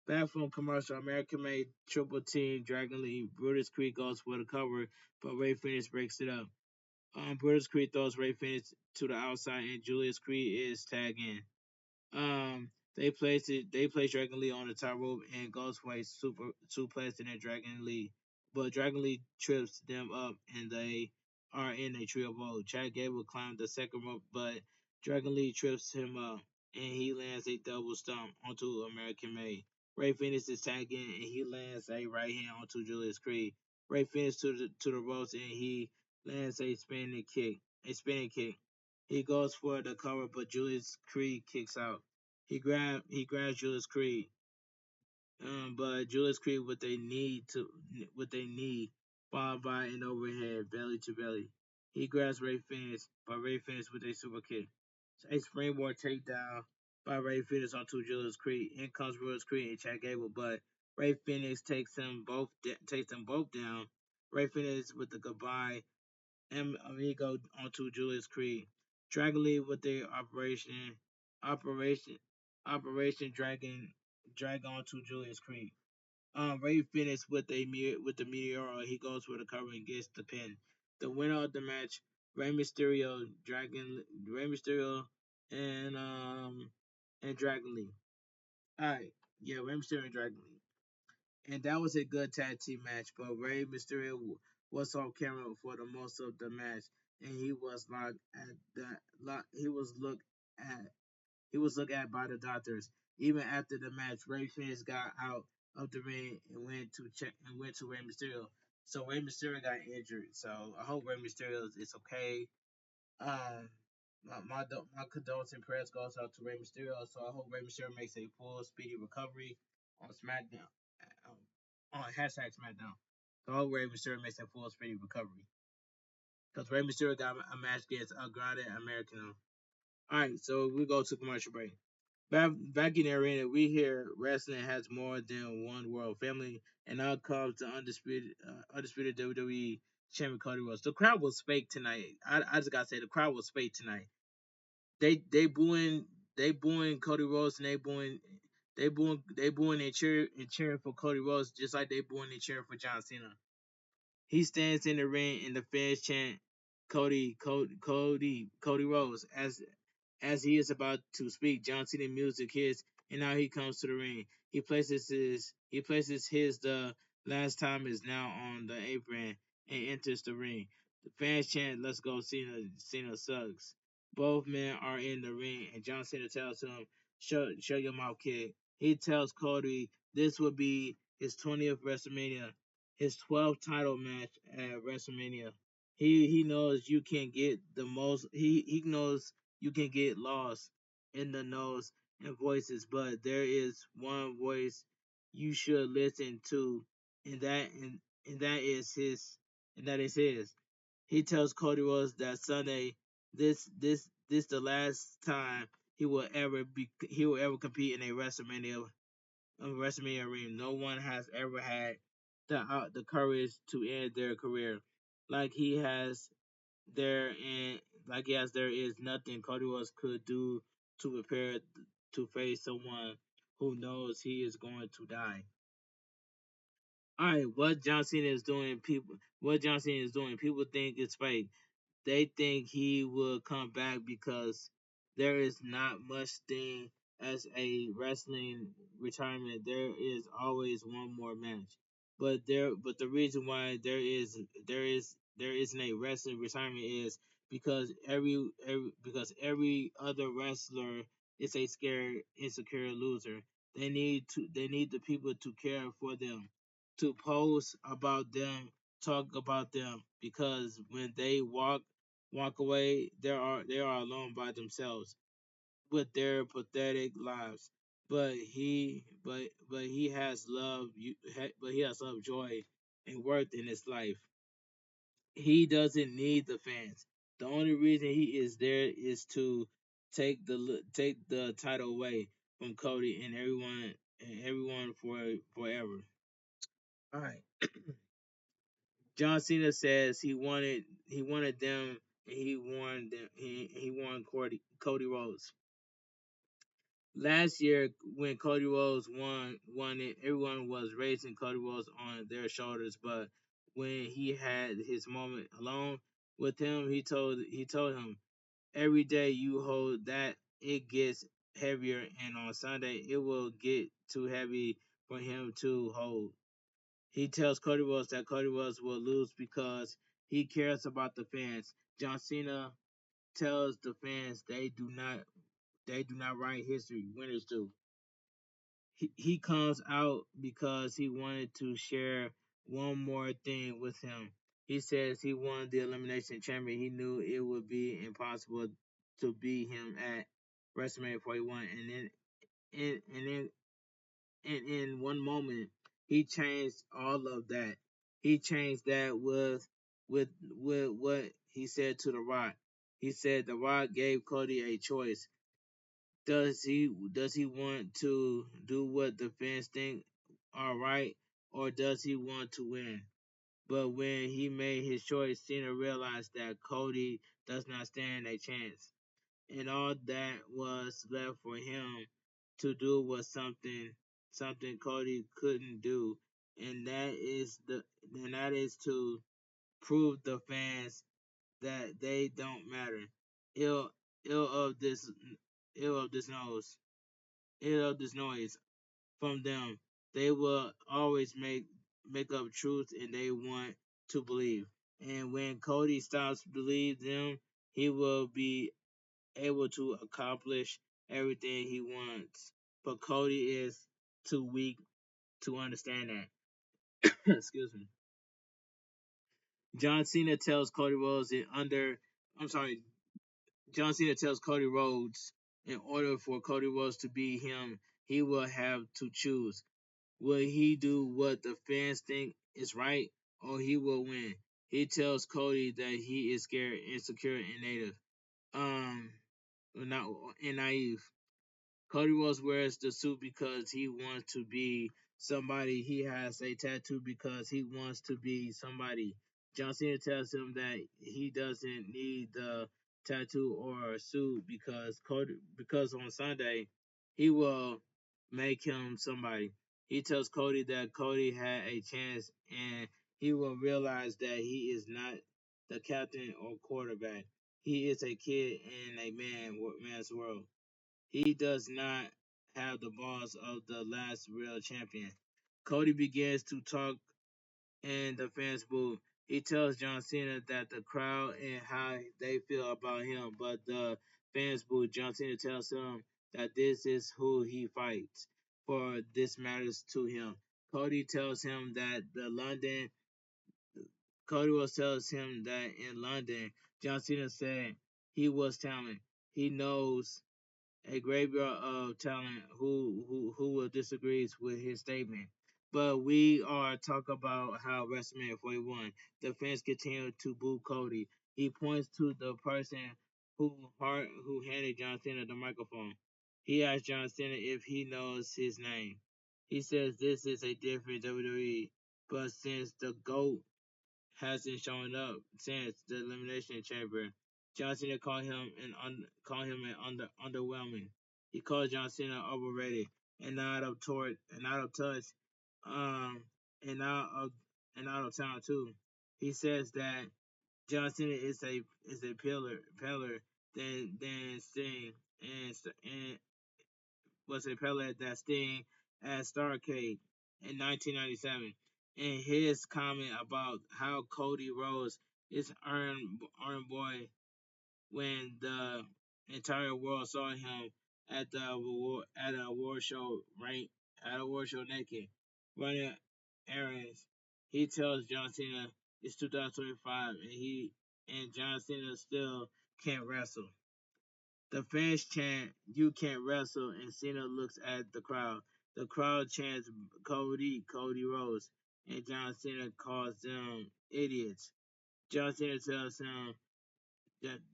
Back from commercial, American made triple team Dragon Lee. Brutus Creed goes for the cover, but Rey Fenix breaks it up. Brutus Creed throws Rey Fenix to the outside, and Julius Creed is tagged in. They place Dragon Lee on the top rope and goes for a super suplex and then Dragon Lee. But Dragon Lee trips them up and they are in a trio mode. Chad Gable climbs the second rope, but Dragon Lee trips him up and he lands a double stomp onto American Made. Rey Fenix is tagging and he lands a right hand onto Julius Creed. Rey Fenix to the ropes and he lands a spinning kick. He goes for the cover, but Julius Creed kicks out. He grabs Julius Creed, but Julius Creed with a knee followed by an overhead belly to belly. He grabs Rey Fenix, but Rey Fenix with a super kick. A springboard takedown by Rey Fenix onto Julius Creed. In comes Julius Creed and Chad Gable, but Rey Fenix takes them both down. Rey Fenix with the goodbye and Amigo onto Julius Creed. Dragon Lee with the Operation Operation Drag onto Julius Creed. Rey Fenix with the Meteor, he goes for the cover and gets the pin. The winner of the match, Rey Mysterio, and Dragon Lee. Alright, yeah, Rey Mysterio and Dragon Lee. And that was a good tag team match, but Rey Mysterio was off camera for the most of the match, and he was looked at by the doctors. Even after the match, Rey Fenix got out of the ring and went to Rey Mysterio. So Rey Mysterio got injured. So I hope Rey Mysterio is okay. My condolences and prayers goes out to Rey Mysterio. So I hope Rey Mysterio makes a full speedy recovery on SmackDown. On hashtag SmackDown. So I hope Rey Mysterio makes a full speedy recovery. Because Rey Mysterio got a match against Andrade Americano. Alright, so we go to commercial break. Back in the arena, we hear wrestling has more than one world family, and out comes the undisputed WWE champion Cody Rhodes. The crowd was fake tonight. I just gotta say the crowd was fake tonight. They booing Cody Rhodes, and they booing and cheering for Cody Rhodes just like they booing and cheering for John Cena. He stands in the ring and the fans chant Cody Rhodes as he is about to speak. John Cena music hits, and now he comes to the ring. He places his the last time is now on the apron and enters the ring. The fans chant, "Let's go, Cena! Cena sucks." Both men are in the ring, and John Cena tells him, show your mouth, kid." He tells Cody this will be his 20th WrestleMania, his 12th title match at WrestleMania. He knows you can get the most. He knows you can get lost in the notes and voices, but there is one voice you should listen to, and that is his. He tells Cody Rhodes that Sunday, this the last time he will ever compete in a WrestleMania ring. No one has ever had the courage to end their career like he has there, and there is nothing Cody Rhodes could do to prepare to face someone who knows he is going to die. All right, what John Cena is doing, people think it's fake. They think he will come back because there is not much thing as a wrestling retirement. There is always one more match. But the reason why there isn't a wrestling retirement is because every other wrestler is a scared insecure loser. They need the people to care for them, to post about them, talk about them, because when they walk away, they are alone by themselves with their pathetic lives. But he has love, joy, and worth in his life. He doesn't need the fans. The only reason he is there is to take the title away from Cody and everyone for forever. All right. John Cena says he wanted them, and he won Cody Rhodes. Last year when Cody Rhodes won it, everyone was raising Cody Rhodes on their shoulders, but when he had his moment alone with him, he told him, every day you hold that, it gets heavier, and on Sunday it will get too heavy for him to hold. He tells Cody Rhodes that Cody Rhodes will lose because he cares about the fans. John Cena tells the fans they do not write history, winners do. He comes out because he wanted to share one more thing with him. He says he won the elimination champion. He knew it would be impossible to beat him at WrestleMania 41, and in one moment he changed all of that. He changed that with what he said to The Rock. He said The Rock gave Cody a choice. Does he want to do what the fans think are right, or does he want to win? But when he made his choice, Cena realized that Cody does not stand a chance, and all that was left for him to do was something Cody couldn't do, and that is to prove the fans that they don't matter. Ill ill of this ill of this nose ill of this noise from them. They will always make up truth, and they want to believe. And when Cody stops believe them, he will be able to accomplish everything he wants. But Cody is too weak to understand that. Excuse me. John Cena tells Cody Rhodes in under I'm sorry, John Cena tells Cody Rhodes in order for Cody Rhodes to be him, he will have to choose. Will he do what the fans think is right, or he will win? He tells Cody that he is scared, insecure, and native. Um, not and naive. Cody Rhodes wears the suit because he wants to be somebody. He has a tattoo because he wants to be somebody. John Cena tells him that he doesn't need the tattoo or a suit because on Sunday he will make him somebody. He tells Cody that Cody had a chance and he will realize that he is not the captain or quarterback. He is a kid in a man's world. He does not have the balls of the last real champion. Cody begins to talk and the fans boo. He tells John Cena that the crowd and how they feel about him, but the fans boo. John Cena tells him that this is who he fights for. This matters to him. Cody tells him that the London. Cody was tells him that in London, John Cena said he was talent. He knows a graveyard of talent who will disagrees with his statement. But we are talk about how WrestleMania 41, the fans continue to boo Cody. He points to the person who handed John Cena the microphone. He asks John Cena if he knows his name. He says this is a different WWE, but since the GOAT hasn't shown up since the Elimination Chamber. John Cena called him an underwhelming. He called John Cena overrated and not of touch, um, and out of town too. He says that John Cena is a pillar than Sting and was a pillar that Sting at Starcade in 1997. In his comment about how Cody Rhodes is earned boy when the entire world saw him at a award show naked running errands, he tells John Cena it's 2025 and John Cena still can't wrestle. The fans chant, "You can't wrestle," and Cena looks at the crowd. The crowd chants, "Cody, Cody Rhodes," and John Cena calls them idiots. John Cena tells him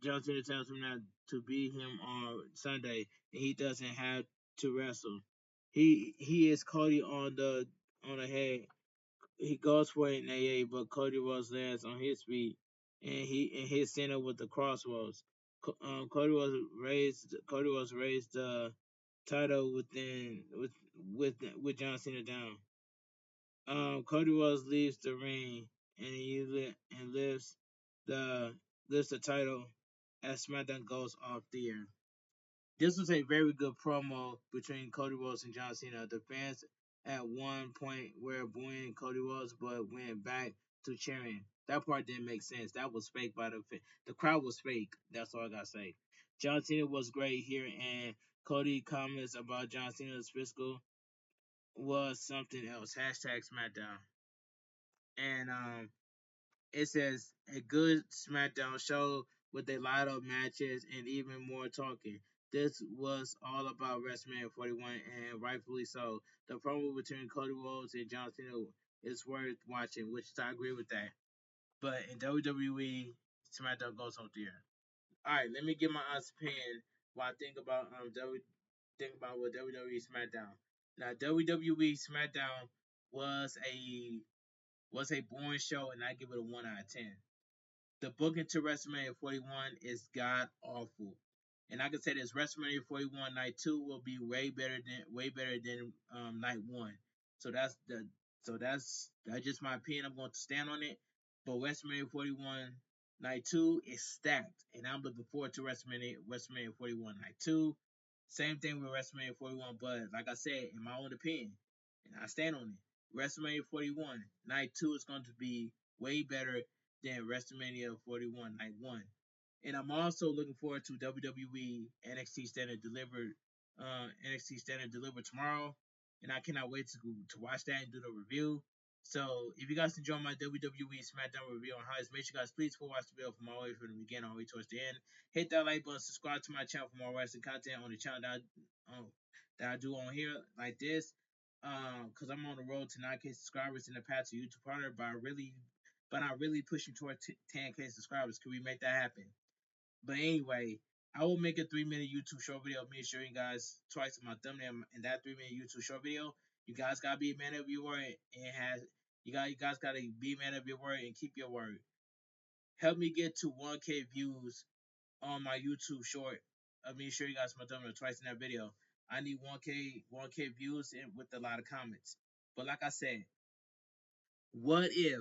John Cena tells him not to beat him on Sunday, and he doesn't have to wrestle. He is Cody on the head. He goes for it in AA, but Cody Rhodes lands on his feet, and his center with the crossroads. Cody was raised the title with John Cena down. Cody Rhodes leaves the ring and lifts the title as SmackDown goes off the air. This was a very good promo between Cody Rhodes and John Cena. The fans at one point were booing Cody Rhodes, but went back to cheering. That part didn't make sense. That was fake by the crowd was fake. That's all I gotta say. John Cena was great here, and Cody comments about John Cena's physical was something else. Hashtag SmackDown. And it says a good SmackDown show with a lot of matches and even more talking. This was all about WrestleMania 41, and rightfully so. The promo between Cody Rhodes and John Cena is worth watching, which I agree with that. But in WWE, SmackDown goes on there. All right, let me give my honest opinion. What I think about what WWE SmackDown. Now WWE SmackDown was a boring show, and I give it a 1 out of 10. The booking to WrestleMania 41 is god awful. And I can say this: WrestleMania 41 Night 2 will be way better than Night 1. So that's just my opinion. I'm going to stand on it. But WrestleMania 41 Night 2 is stacked, and I'm looking forward to WrestleMania 41 Night 2. Same thing with WrestleMania 41, but like I said, in my own opinion, and I stand on it, WrestleMania 41 Night 2 is going to be way better than WrestleMania 41 Night 1. And I'm also looking forward to WWE NXT Standard Delivered tomorrow. And I cannot wait to watch that and do the review. So if you guys enjoy my WWE SmackDown review on highs, make sure you guys please watch the video from all the way from the beginning all the way towards the end. Hit that like button, subscribe to my channel for more wrestling content on the channel that I do on here like this. Cause I'm on the road to 9K subscribers in the past to YouTube partner, but I'm really pushing toward 10K subscribers. Can we make that happen? But anyway, I will make a 3-minute YouTube short video of me showing you guys twice my thumbnail in that 3-minute YouTube short video. You guys gotta be a man of your word and you guys gotta be a man of your word and keep your word. Help me get to 1K views on my YouTube short of me showing you guys my thumbnail twice in that video. I need 1K views and with a lot of comments. But like I said, what if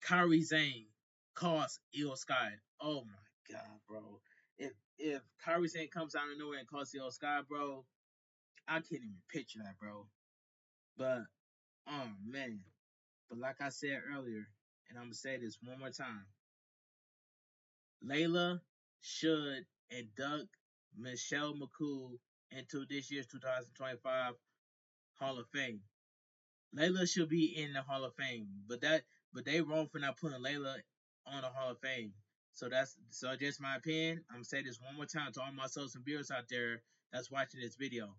Kyrie Zane calls Io Sky? Oh my god, bro. If Kyrie Zane comes out of nowhere and calls Io Sky, bro, I can't even picture that, bro. But oh man. But like I said earlier, and I'm gonna say this one more time, Layla should induct Michelle McCool into this year's 2025 Hall of Fame. Layla should be in the Hall of Fame, but they wrong for not putting Layla on the Hall of Fame. So just my opinion. I'm gonna say this one more time to all my souls and viewers out there that's watching this video.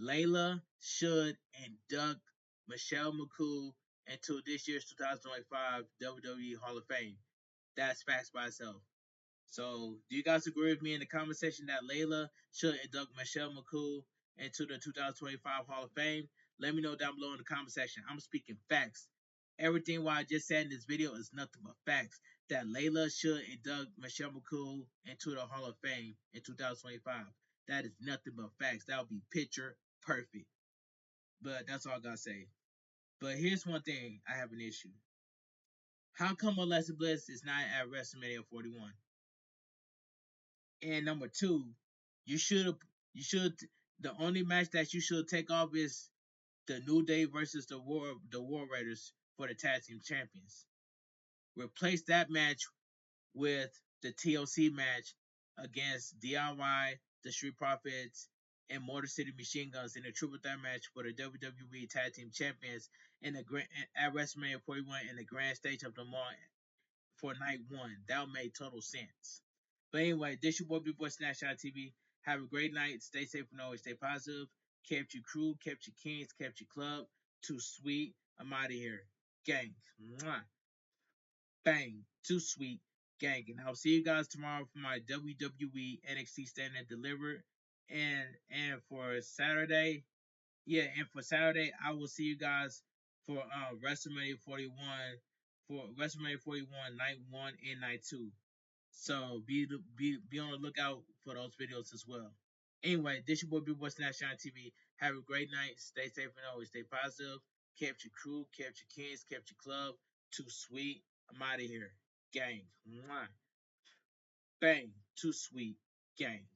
Layla should induct Michelle McCool into this year's 2025 WWE Hall of Fame. That's facts by itself. So, do you guys agree with me in the comment section that Layla should induct Michelle McCool into the 2025 Hall of Fame? Let me know down below in the comment section. I'm speaking facts. Everything what I just said in this video is nothing but facts. That Layla should induct Michelle McCool into the Hall of Fame in 2025. That is nothing but facts. That would be picture perfect. But that's all I gotta say. But here's one thing I have an issue. How come Alexa Bliss is not at WrestleMania 41? And number two, you should the only match that you should take off is the New Day versus the War Raiders for the tag team champions. Replace that match with the TLC match against DIY, the Street Profits, and Motor City Machine Guns in a triple threat match for the WWE Tag Team Champions at WrestleMania 41 in the grand stage of the mall for night one. That would make total sense. But anyway, this your boy Bigboysnacksjonnytv. Have a great night. Stay safe and always stay positive. Kept your crew, kept your kings, kept your club. Too sweet. I'm out of here. Gang. Mwah. Bang. Too sweet. Gang. And I'll see you guys tomorrow for my WWE NXT Stand and Deliver. And for Saturday, I will see you guys for WrestleMania 41 night 1 and night 2. So be on the lookout for those videos as well. Anyway, this your boy Bigboysnacksjonnytv. Have a great night. Stay safe and always stay positive. Kept your crew, kept your kids, kept your club. Too sweet. I'm out of here. Gang. Mwah. Bang. Too sweet. Gang.